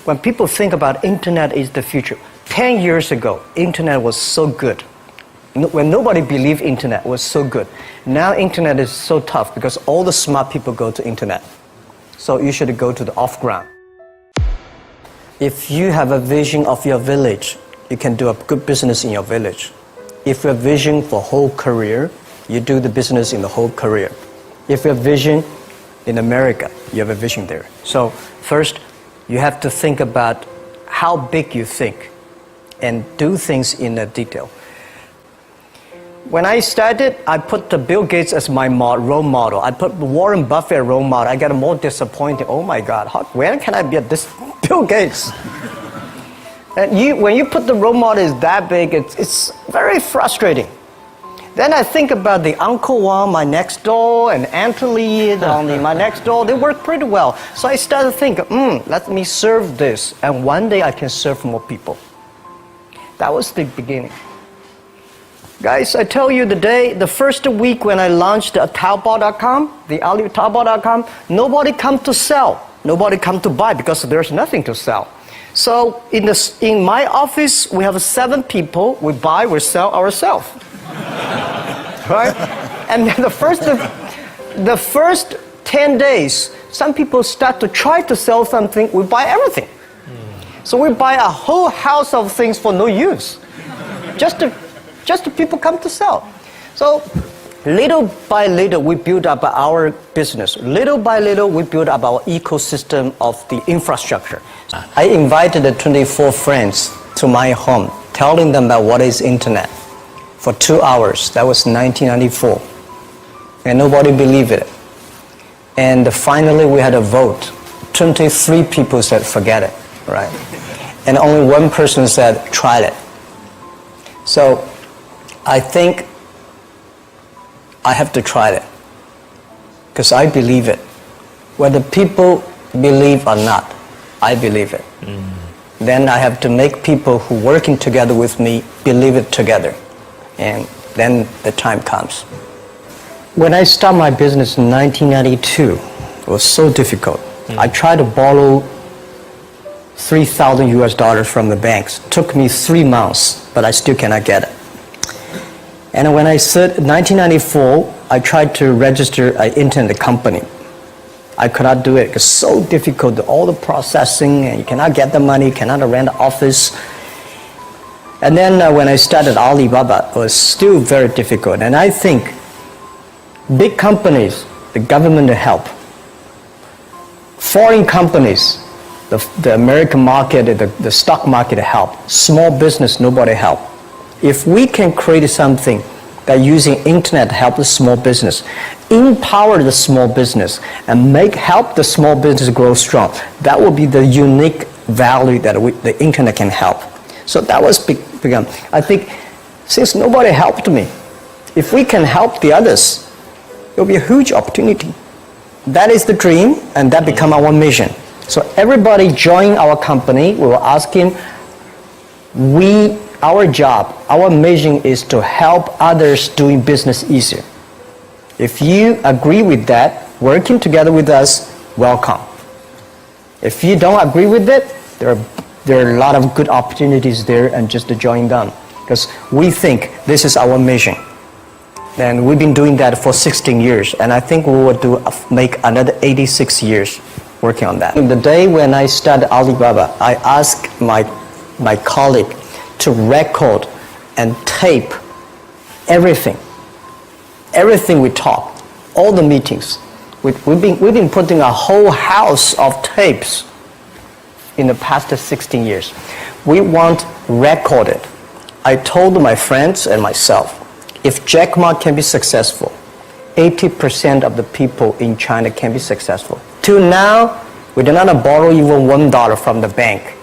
when people think about internet is the future, 10 years ago, internet was so good. When nobody believed internet was so good. Now internet is so tough because all the smart people go to internet. So you should go to the off-ground. If you have a vision of your village, you can do a good business in your village. If you have vision for whole career, you do the business in the whole career. If you have vision in America, you have a vision there. So first, you have to think about how big you think and do things in a detail. When I started, I put the Bill Gates as my role model. I put Warren Buffett as role model. I got more disappointed. Oh my God, when can I be at this Bill Gates? And when you put the role model is that big, it's very frustrating. Then I think about the Uncle Wang, my next door, and Aunt Lee, my next door. They work pretty well. So I started thinking, let me serve this. And one day I can serve more people. That was the beginning. Guys, I tell you the first week when I launched Taobao.com, the Taobao.com, nobody come to sell. Nobody come to buy because there's nothing to sell. So in my office, we have 7 people. We buy, we sell ourselves. Right? And then the first 10 days, some people start to try to sell something, we buy everything. So we buy a whole house of things for no use. Just to people come to sell. So little by little, we build up our business. Little by little, we build up our ecosystem of the infrastructure. I invited the 24 friends to my home, telling them about what is internet for 2 hours. That was 1994. And nobody believed it. And finally, we had a vote. 23 people said, forget it, right? And only one person said, try it. So I think I have to try it because I believe it. Whether people believe or not, I believe it. Then I have to make people who are working together with me believe it together. And then the time comes. When I started my business in 1992, it was so difficult. I tried to borrow $3,000 from the banks. It took me 3 months, but I still cannot get it. And when I said 1994, I tried to register an internet company. I could not do it because it's so difficult, all the processing, and you cannot get the money, you cannot rent an office. And then when I started Alibaba, it was still very difficult. And I think big companies, the government help. Foreign companies, the American market, the stock market help. Small business, nobody help. If we can create something that using internet to help the small business, empower the small business, and help the small business grow strong, that will be the unique value that the internet can help. So that was begun. I think since nobody helped me, if we can help the others, it will be a huge opportunity. That is the dream, and that become our mission. So everybody join our company, we will ask him, our job, our mission is to help others doing business easier. If you agree with that, working together with us, welcome. If you don't agree with it, there are a lot of good opportunities there, and just to join them. Because we think this is our mission. And we've been doing that for 16 years, and I think we will make another 86 years working on that. The day when I started Alibaba, I asked my colleague to record and tape everything we talk, all the meetings. We've been putting a whole house of tapes in the past 16 years. We want recorded. I told my friends and myself, if Jack Ma can be successful, 80% of the people in China can be successful. Till now, we do not borrow even $1 from the bank.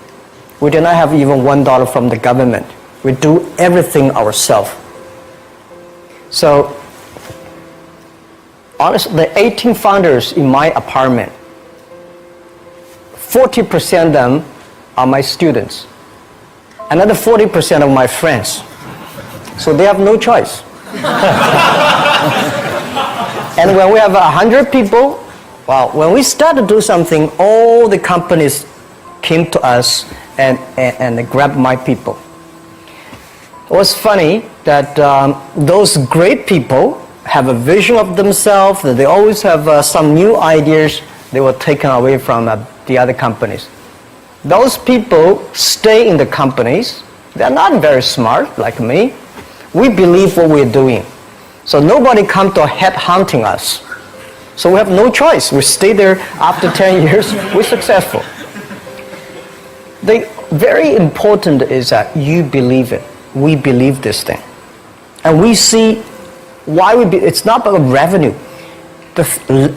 We do not have even $1 from the government. We do everything ourselves. So, honestly, the 18 founders in my apartment, 40% of them are my students. Another 40% of my friends. So they have no choice. And when we have 100 people, well, when we start to do something, all the companies came to us and grabbed my people. It was funny that those great people have a vision of themselves, that they always have some new ideas they were taken away from the other companies. Those people stay in the companies. They're not very smart like me. We believe what we're doing. So nobody come to head hunting us. So we have no choice. We stay there after 10 years, we're successful. The very important is that you believe it. We believe this thing. And we see why it's not about revenue. The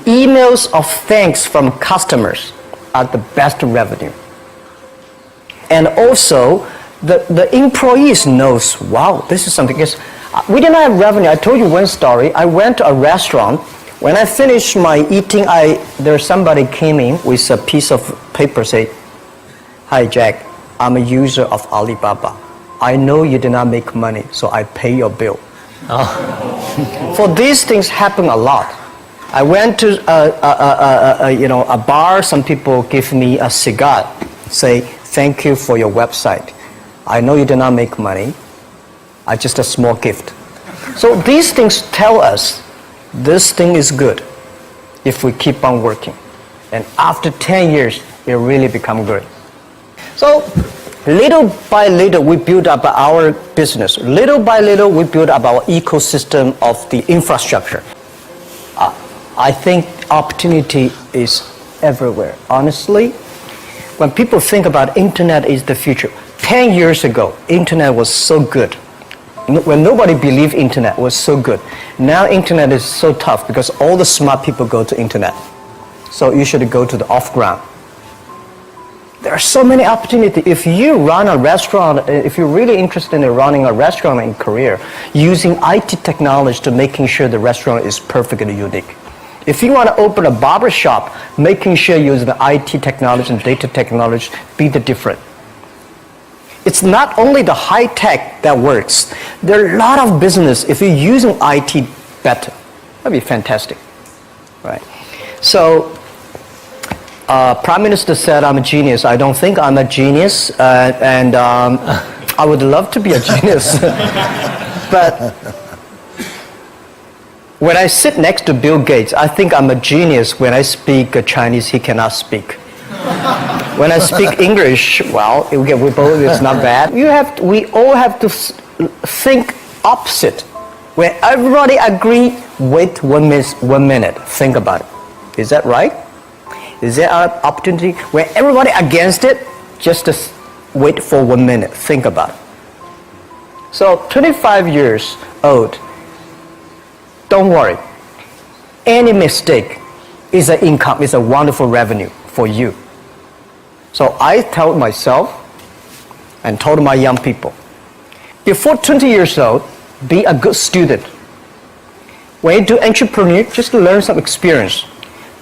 emails of thanks from customers are the best revenue. And also, the employees knows, wow, this is something. Because we didn't have revenue. I told you one story. I went to a restaurant. When I finished my eating, there's somebody came in with a piece of paper, say, "Hi Jack, I'm a user of Alibaba. I know you did not make money, so I pay your bill." Oh. For these things happen a lot. I went to a bar. Some people give me a cigar, say, "Thank you for your website. I know you did not make money. Just a small gift." So these things tell us this thing is good if we keep on working. And after 10 years, it really becomes good. So little by little, we build up our business. Little by little, we build up our ecosystem of the infrastructure. I think opportunity is everywhere. Honestly, when people think about internet is the future, 10 years ago, internet was so good. When nobody believed internet was so good. Now internet is so tough because all the smart people go to internet. So you should go to the off-ground. There are so many opportunities. If you run a restaurant, if you're really interested in running a restaurant in Korea, using IT technology to making sure the restaurant is perfectly unique. If you want to open a barber shop, making sure you use the IT technology and data technology, be the different. It's not only the high tech that works. There are a lot of business if you're using IT better. That'd be fantastic, right? So, Prime Minister said I'm a genius. I don't think I'm a genius, and I would love to be a genius. But when I sit next to Bill Gates, I think I'm a genius. When I speak Chinese, he cannot speak. When I speak English, well, it's not bad. We all have to think opposite. When everybody agree, wait 1 minute, think about it. Is that right? Is there an opportunity? When everybody against it, just wait for 1 minute, think about it. So 25 years old, don't worry. Any mistake is an income, is a wonderful revenue for you. So I tell myself and told my young people, before 20 years old, be a good student. When you do entrepreneur, just learn some experience.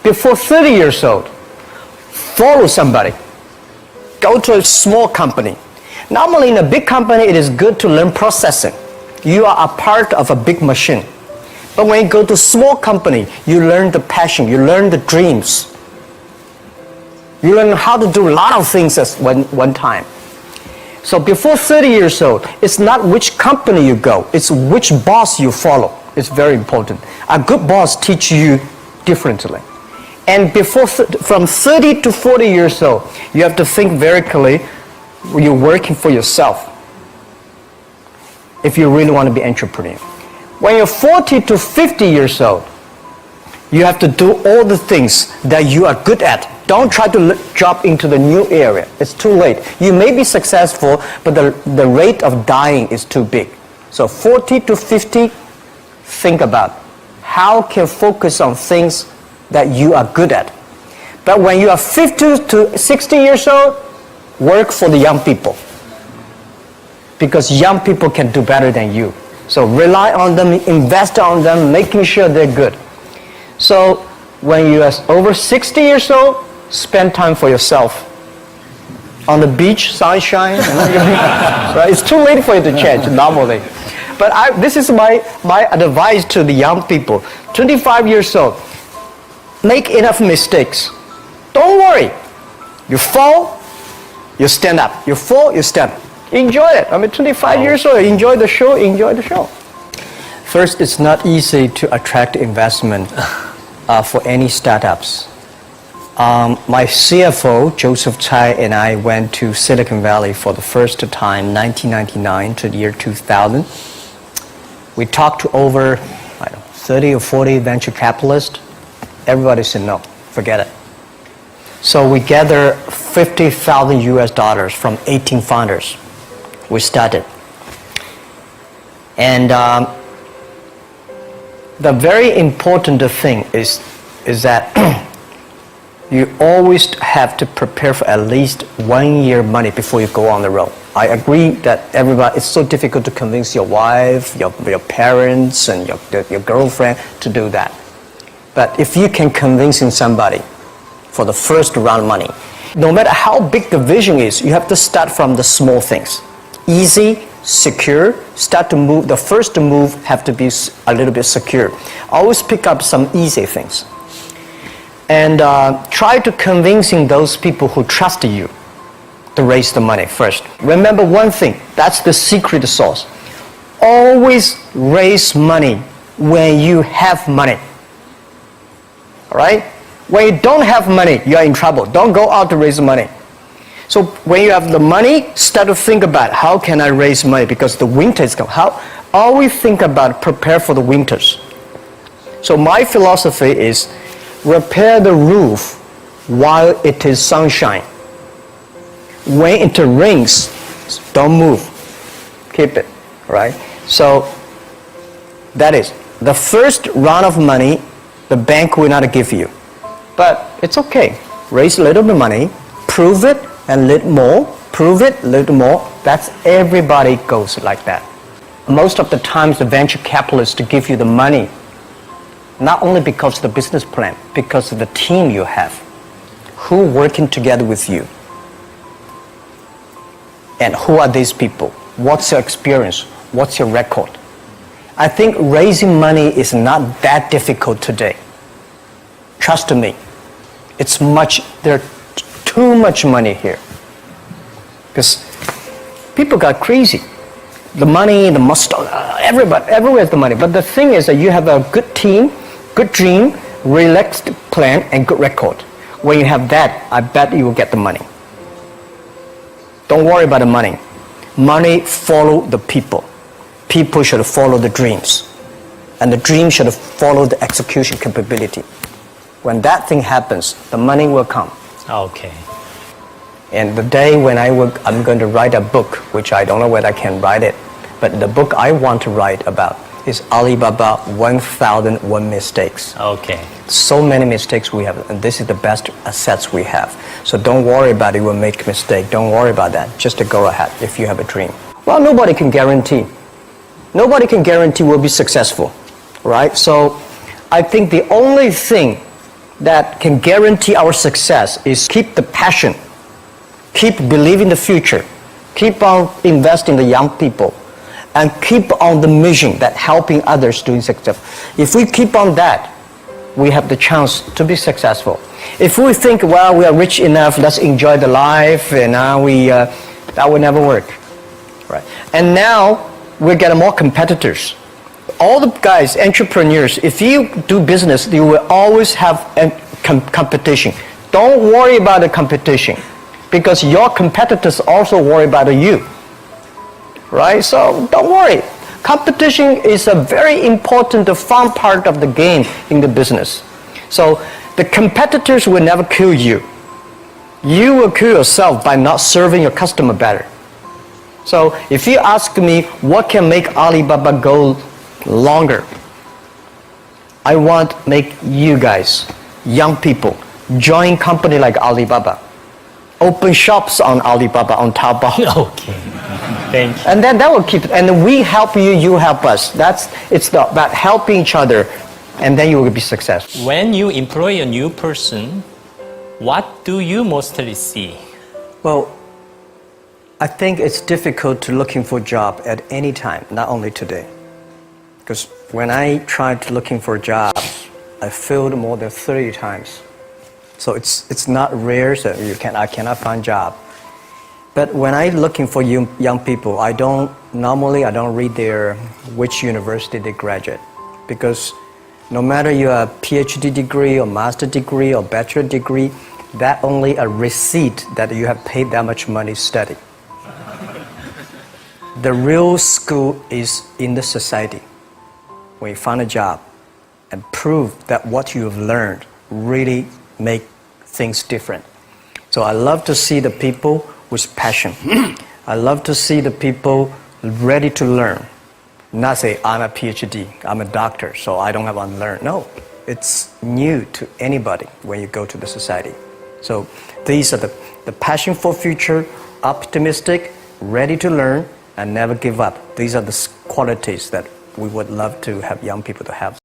Before 30 years old, follow somebody. Go to a small company. Normally in a big company, it is good to learn processing. You are a part of a big machine. But when you go to a small company, you learn the passion, you learn the dreams. You learn how to do a lot of things at one time. So before 30 years old, it's not which company you go, it's which boss you follow. It's very important. A good boss teaches you differently. And from 30 to 40 years old, you have to think very clearly, you're working for yourself if you really want to be an entrepreneur. When you're 40 to 50 years old, you have to do all the things that you are good at. Don't try to jump into the new area. It's too late. You may be successful, but the rate of dying is too big. So 40 to 50, think about how can focus on things that you are good at. But when you are 50 to 60 years old, work for the young people. Because young people can do better than you. So rely on them, invest on them, making sure they're good. So when you are over 60 years old, spend time for yourself. On the beach, sunshine. Right? It's too late for you to change normally. But this is my advice to the young people. 25 years old, make enough mistakes. Don't worry. You fall, You stand up. You fall, you stand. Enjoy it. I mean, 25 years old, enjoy the show, enjoy the show. First, it's not easy to attract investment for any startups. My CFO, Joseph Tsai, and I went to Silicon Valley for the first time, 1999 to the year 2000. We talked to over 30 or 40 venture capitalists. Everybody said no, forget it. So we gathered $50,000 US from 18 founders. We started. And the very important thing is that you always have to prepare for at least 1 year money before you go on the road. I agree that it's so difficult to convince your wife, your parents, and your girlfriend to do that. But if you can convince somebody for the first round of money, no matter how big the vision is, you have to start from the small things. Easy, secure, start to move. The first move have to be a little bit secure. Always pick up some easy things. And try to convincing those people who trust you to raise the money first. Remember one thing, that's the secret sauce. Always raise money when you have money. All right? When you don't have money, you're in trouble. Don't go out to raise money. So when you have the money, start to think about how can I raise money because the winter is coming. Always think about prepare for the winters. So my philosophy is repair the roof while it is sunshine. When it rains, don't move. Keep it, right? So that is the first round of money, the bank will not give you. But it's okay. Raise a little bit of money, prove it, and a little more, prove it, a little more. That's everybody goes like that. Most of the times the venture capitalists to give you the money, not only because of the business plan, because of the team you have, who working together with you. And who are these people? What's your experience? What's your record? I think raising money is not that difficult today. Trust me. There's too much money here. Because people got crazy. The money, the muscle, everywhere is the money. But the thing is that you have a good team, good dream, relaxed plan, and good record. When you have that, I bet you will get the money. Don't worry about the money. Money follow the people. People should follow the dreams. And the dream should follow the execution capability. When that thing happens, the money will come. Okay. And the day when I'm going to write a book, which I don't know whether I can write it, but the book I want to write about is Alibaba 1001 Mistakes. Okay. So many mistakes we have, and this is the best assets we have. So don't worry about it, you will make a mistake. Don't worry about that. Just to go ahead if you have a dream. Well, nobody can guarantee. Nobody can guarantee we'll be successful, right? So I think the only thing that can guarantee our success is keep the passion, keep believing the future, keep on investing in the young people, and keep on the mission that helping others doing success. If we keep on that, we have the chance to be successful. If we think, well, we are rich enough, let's enjoy the life, and now that will never work, right? And now we're getting more competitors. All the guys, entrepreneurs, if you do business, you will always have a competition. Don't worry about the competition because your competitors also worry about you, right? So don't worry. Competition is a very important, fun part of the game in the business. So the competitors will never kill you. You will kill yourself by not serving your customer better. So if you ask me what can make Alibaba go longer, I want to make you guys, young people, join company like Alibaba. Open shops on Alibaba, on Taobao. Okay. Thank you. And then that will keep it. And we help you, you help us. It's about helping each other, and then you will be successful. When you employ a new person, what do you mostly see? Well, I think it's difficult to looking for a job at any time, not only today. Because when I tried looking for jobs, I failed more than 30 times. So it's not rare that I cannot find a job. But when I'm looking for young people, I don't read their which university they graduate, because no matter you have a PhD degree or master degree or bachelor degree, that only a receipt that you have paid that much money to study. The real school is in the society. When you find a job and prove that what you have learned really make things different. So I love to see the people with passion. I love to see the people ready to learn. Not say, I'm a PhD, I'm a doctor, so I don't have to learn. No, it's new to anybody when you go to the society. So these are the passion for future, optimistic, ready to learn, and never give up. These are the qualities that we would love to have young people to have.